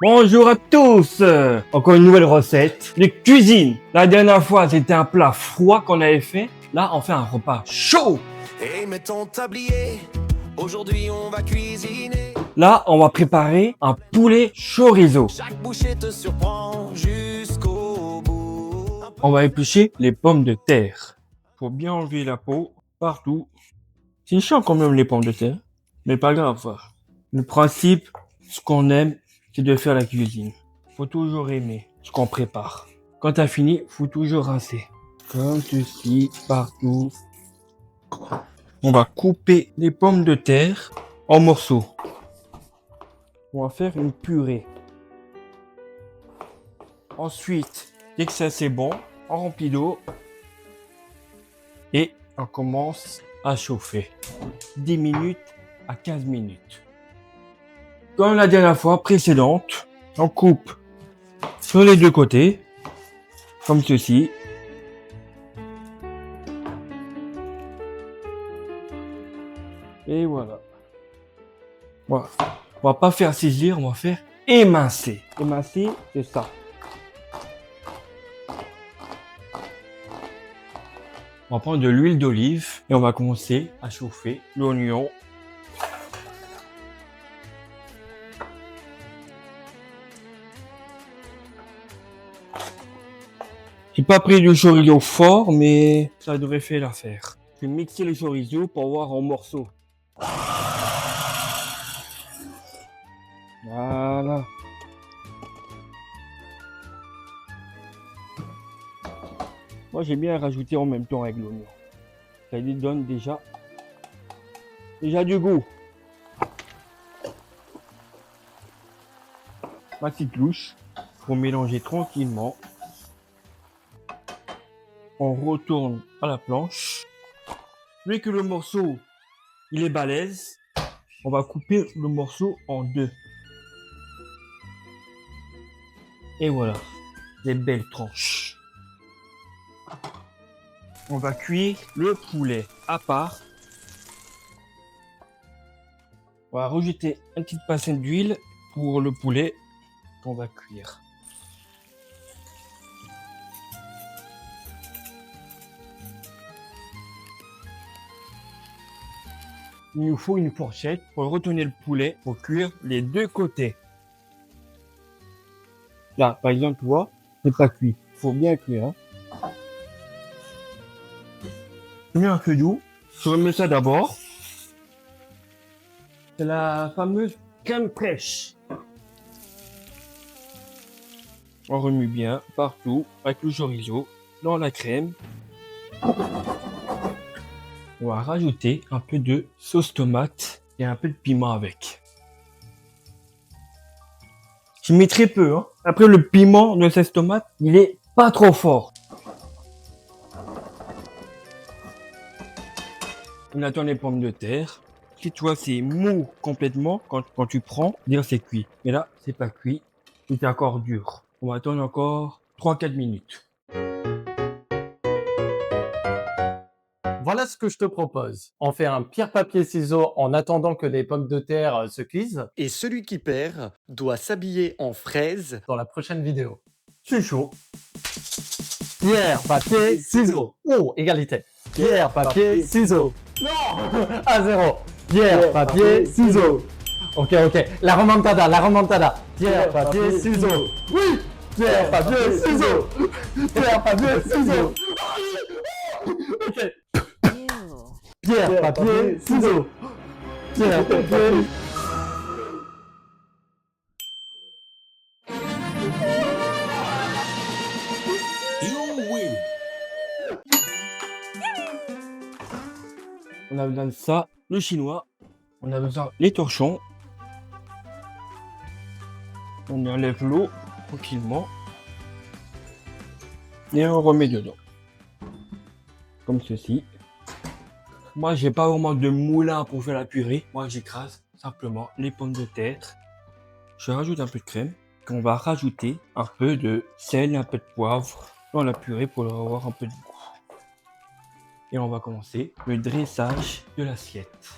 Bonjour à tous. Encore une nouvelle recette de cuisine. La dernière fois, c'était un plat froid qu'on avait fait. Là, on fait un repas chaud. Et mets ton tablier, aujourd'hui on va cuisiner. Là, on va préparer un poulet chorizo. Chaque bouchée te surprend jusqu'au bout. On va éplucher les pommes de terre. Faut bien enlever la peau partout. C'est chiant quand même les pommes de terre, mais pas grave. Le principe, ce qu'on aime, c'est de faire la cuisine. Faut toujours aimer ce qu'on prépare. Quand t'as fini, faut toujours rincer. Comme ceci, partout. On va couper les pommes de terre en morceaux. On va faire une purée. Ensuite, dès que c'est assez bon, on remplit d'eau. Et on commence à chauffer. 10 minutes à 15 minutes. Comme la dernière fois précédente, on coupe sur les deux côtés, comme ceci. Et voilà. Voilà. On va pas faire saisir, on va faire émincer. Émincer, c'est ça. On va prendre de l'huile d'olive et on va commencer à chauffer l'oignon. J'ai pas pris du chorizo fort, mais ça devrait faire l'affaire. Je vais mixer le chorizo pour voir en morceaux. Voilà. Moi, j'aime bien rajouter en même temps avec l'oignon. Ça lui donne déjà du goût. Ma petite louche. Pour mélanger tranquillement. On retourne à la planche. Vu que le morceau, il est balèze, on va couper le morceau en deux. Et voilà, des belles tranches. On va cuire le poulet à part. On va rajouter une petite pincée d'huile pour le poulet qu'on va cuire. Il nous faut une fourchette pour retourner le poulet pour cuire les deux côtés. Là, par exemple, tu vois, c'est pas cuit. Faut bien cuire. Hein. Je mets un peu d'eau. Je remets ça d'abord. C'est la fameuse crème fraîche. On remue bien partout avec le chorizo dans la crème. On va rajouter un peu de sauce tomate et un peu de piment avec. Je mets très peu. Hein. Après, le piment de sauce tomate, il est pas trop fort. On attend les pommes de terre. Si tu vois, c'est mou complètement quand tu prends, dire c'est cuit. Mais là, c'est pas cuit. C'est encore dur. On va attendre encore 3-4 minutes. Voilà ce que je te propose. On fait un pierre-papier-ciseaux en attendant que les pommes de terre se cuisent Et celui qui perd doit s'habiller en fraise. dans la prochaine vidéo. C'est chaud. Pierre, papier, ciseaux. Oh, égalité. Pierre, papier, ciseaux. Non 1-0. Pierre, papier, ciseaux. Ok. La remontada. Pierre, papier, ciseaux. Oui. Pierre, papier, ciseaux. Pierre, papier, ciseaux. Ok. Pierre, papier, ciseaux. Pierre, papier. On a besoin de ça, le chinois. On a besoin les torchons. On enlève l'eau tranquillement. Et on remet dedans. Comme ceci. Moi, j'ai pas vraiment de moulin pour faire la purée. Moi, j'écrase simplement les pommes de terre. Je rajoute un peu de crème. On va rajouter un peu de sel, un peu de poivre dans la purée pour avoir un peu de goût. Et on va commencer le dressage de l'assiette.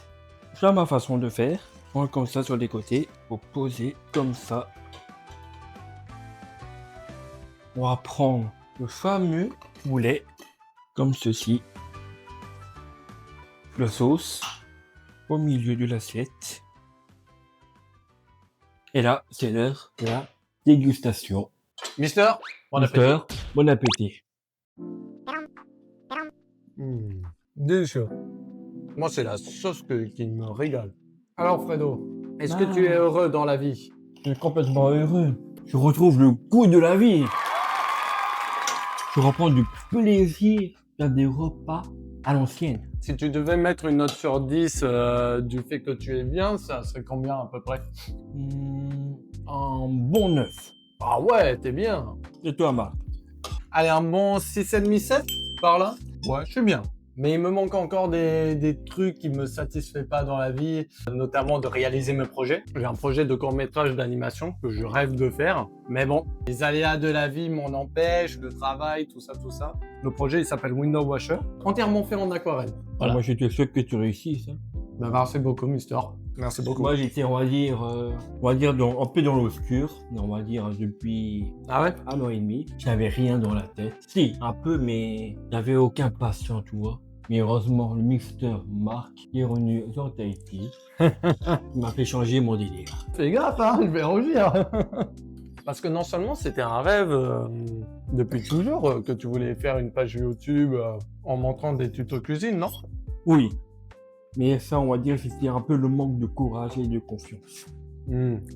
C'est ma façon de faire. On comme ça sur les côtés. Faut poser comme ça On va prendre le fameux poulet, comme ceci. La sauce au milieu de l'assiette. Et là, c'est l'heure de la dégustation. Mister, bon appétit. Mister, bon appétit. Délicieux. Moi, c'est la sauce qui me régale. Alors, Fredo, est-ce Ah. que tu es heureux dans la vie? Je suis complètement heureux. Je retrouve le goût de la vie. Je reprends du plaisir dans des repas à l'ancienne. Si tu devais mettre une note sur 10 du fait que tu es bien, ça serait combien à peu près? Un bon 9. Ah ouais, t'es bien. Et toi, Marc? Allez, un bon 6,5, 7 par là? Ouais, je suis bien. Mais il me manque encore des trucs qui me satisfait pas dans la vie, notamment de réaliser mes projets. J'ai un projet de court-métrage d'animation que je rêve de faire. Mais bon, les aléas de la vie m'en empêchent, le travail, tout ça, tout ça. Le projet, il s'appelle Window Washer, entièrement fait en aquarelle. Voilà. Moi, je te souhaite que tu réussisses. Hein. Ben, merci beaucoup, Mister. Merci beaucoup. Moi, j'étais, on va dire un peu dans l'obscur. On va dire depuis Ah ouais? 1 an et demi. J'avais rien dans la tête. Si, un peu, mais j'avais aucun patient, tu vois. Mais heureusement, le Mister Marc, qui est revenu sur Tahiti, il m'a fait changer mon délire. Fais gaffe, hein, je vais rougir. Parce que non seulement c'était un rêve depuis toujours que tu voulais faire une page YouTube en montrant des tutos cuisine, non? Oui. Mais ça, on va dire, c'était un peu le manque de courage et de confiance.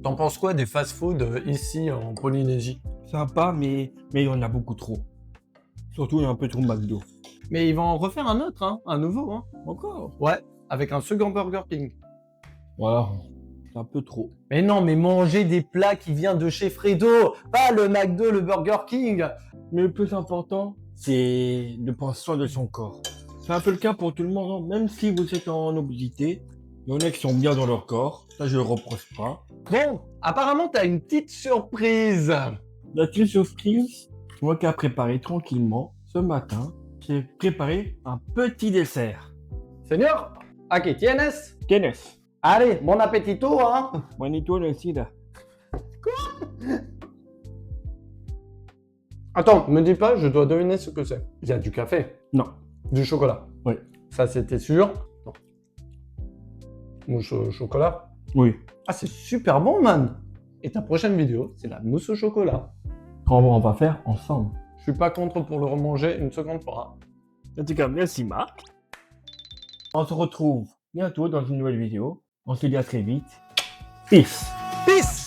T'en penses quoi des fast-food ici en Polynésie? Sympa, mais il y en a beaucoup trop. Surtout, il y a un peu trop McDo. Mais ils vont en refaire un autre, hein, un nouveau. Hein. Encore? Ouais, avec un second Burger King. Voilà, c'est un peu trop. Mais non, mais manger des plats qui viennent de chez Fredo, pas le McDo, le Burger King. Mais le plus important, c'est de prendre soin de son corps. C'est un peu le cas pour tout le monde, hein. Même si vous êtes en obésité, il y en a qui sont bien dans leur corps, ça je le reproche pas. Bon, apparemment t'as une petite surprise. La petite surprise, c'est moi qui a préparé tranquillement ce matin. J'ai préparé un petit dessert. Señor, aquí tienes. Kenneth, Allez, bon appétito, hein. bonito le sida. Attends, me dis pas, je dois deviner ce que c'est. Il y a du café, Non. du chocolat. Oui. Ça, c'était sûr. Non. Mousse au chocolat. Oui. Ah, c'est super bon, man. Et ta prochaine vidéo, c'est la mousse au chocolat. On va faire ensemble. Je suis pas contre pour le remanger une seconde fois. En tout cas, merci Marc. On se retrouve bientôt dans une nouvelle vidéo. On se dit à très vite. Peace. Peace.